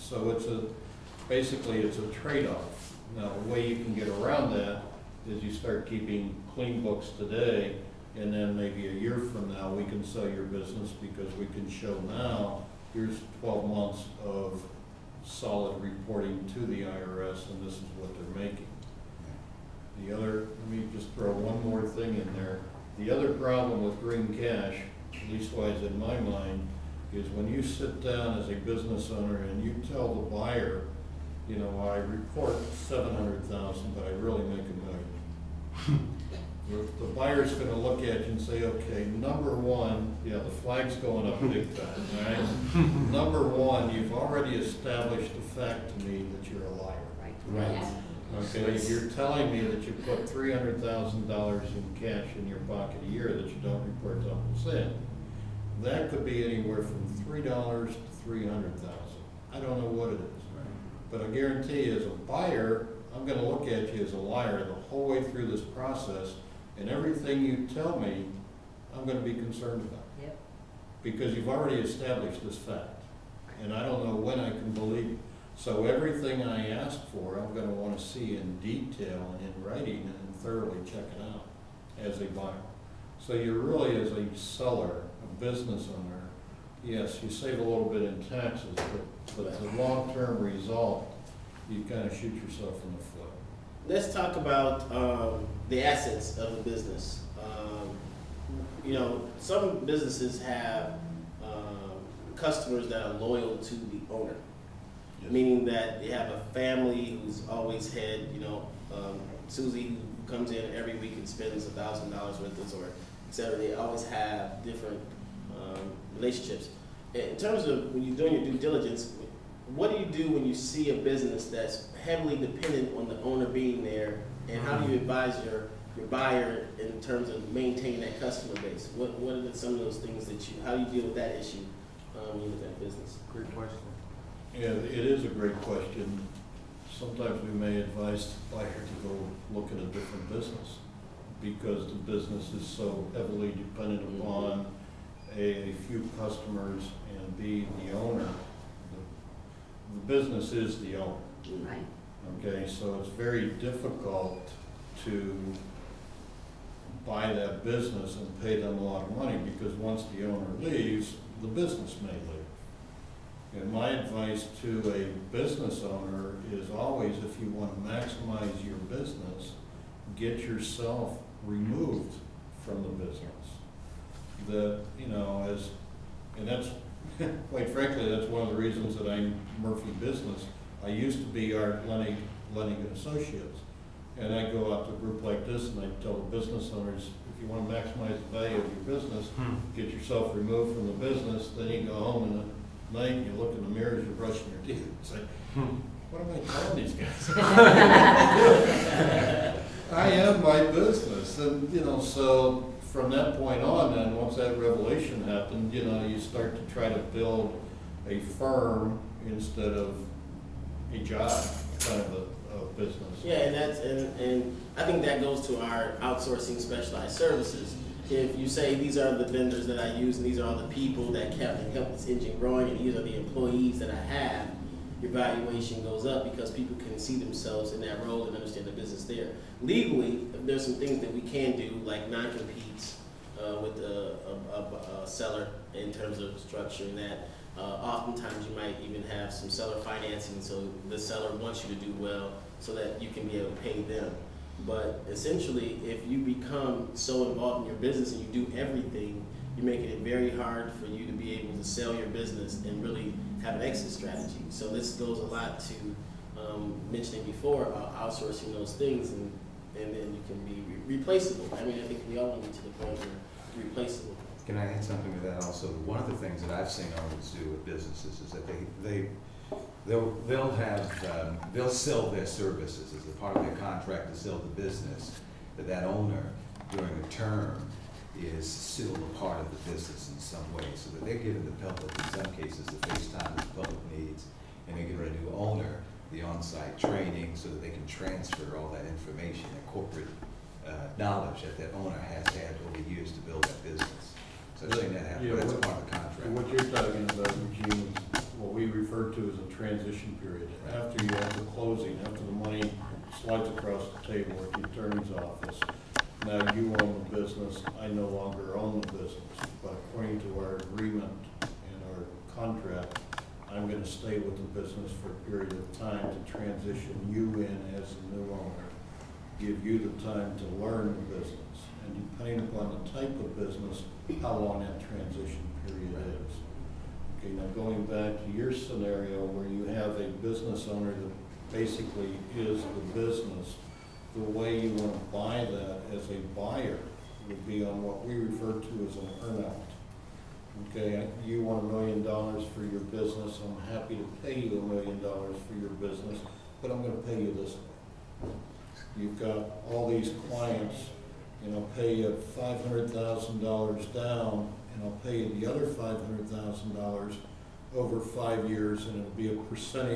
So basically it's a trade-off. Now, the way you can get around that is you start keeping clean books today, and then maybe a year from now, we can sell your business because we can show now, here's 12 months of solid reporting to the IRS, and this is what they're making. The other, let me just throw one more thing in there. The other problem with green cash, at least wise in my mind, is when you sit down as a business owner and you tell the buyer, you know, I report 700,000, but I really make $1 million. The buyer's gonna look at you and say, okay, number one, yeah, the flag's going up big time, right? Number one, you've already established the fact to me that you're a liar. Right. Okay, you're telling me that you put $300,000 in cash in your pocket a year that you don't report 10%. That could be anywhere from $3 to $300,000. I don't know what it is. But I guarantee you, as a buyer, I'm gonna look at you as a liar the whole way through this process, and everything you tell me, I'm gonna be concerned about. Yep. Because you've already established this fact, and I don't know when I can believe you. So everything I ask for, I'm gonna wanna see in detail and in writing and thoroughly check it out as a buyer. So you're really, as a seller, a business owner, yes, you save a little bit in taxes, but as a long-term result, you kind of shoot yourself in the foot. Let's talk about the assets of a business. You know, some businesses have customers that are loyal to the owner, meaning that they have a family who's always had, you know, Susie who comes in every week and spends $1,000 with us, or et cetera. They always have different relationships. In terms of when you're doing your due diligence, what do you do when you see a business that's heavily dependent on the owner being there, and how do you advise your buyer in terms of maintaining that customer base? What are some of those things that how do you deal with that issue when you look at business? Great question. Yeah, it is a great question. Sometimes we may advise the buyer to go look at a different business because the business is so heavily dependent upon a few customers and B, the owner. The business is the owner. Right. Okay, so it's very difficult to buy that business and pay them a lot of money because once the owner leaves, the business may leave. And my advice to a business owner is always, if you want to maximize your business, get yourself removed from the business. That, you know, and that's, quite frankly, that's one of the reasons that I'm Murphy Business. I used to be Art Lennig Associates. And I go out to a group like this and I tell the business owners, if you want to maximize the value of your business, get yourself removed from the business, then you go home in the night, you look in the mirror as you're brushing your teeth and say, what am I telling these guys? I am my business. And, you know, so from that point on, then, once that revelation happened, you know, you start to try to build a firm instead of a job kind of a business. Yeah, and I think that goes to our outsourcing specialized services. If you say these are the vendors that I use and these are all the people that kept this engine growing and these are the employees that I have, your valuation goes up because people can see themselves in that role and understand the business there. Legally, there's some things that we can do, like non-competes with a seller in terms of structuring that. Oftentimes you might even have some seller financing, so the seller wants you to do well so that you can be able to pay them. But essentially, if you become so involved in your business and you do everything, you're making it very hard for you to be able to sell your business and really have an exit strategy. So this goes a lot to mentioning before about outsourcing those things, and then you can be replaceable. I mean, I think we all want to get to the point where you're replaceable. Can I add something to that also? One of the things that I've seen owners do with businesses is that they'll sell their services as a part of their contract to sell the business, but that owner during the term is still a part of the business in some way, so that they're giving the public, in some cases, the face time that the public needs, and they're giving a new owner the on-site training so that they can transfer all that information and corporate knowledge that owner has had over years to build that business. So I've seen that happen, but that's part of the contract. What you're talking about, Eugene, is what we refer to as a transition period. After you have the closing, after the money slides across the table at the attorney's office, now you own the business, I no longer own the business, but according to our agreement and our contract, I'm gonna stay with the business for a period of time to transition you in as a new owner, give you the time to learn the business, and depending upon the type of business, how long that transition period is. Okay, now going back to your scenario where you have a business owner that basically is the business, the way you want to buy that as a buyer would be on what we refer to as an earnout. Okay, you want $1 million for your business, I'm happy to pay you $1 million for your business, but I'm gonna pay you this way. You've got all these clients, and I'll pay you $500,000 down, and I'll pay you the other $500,000 over 5 years, and it'll be a percentage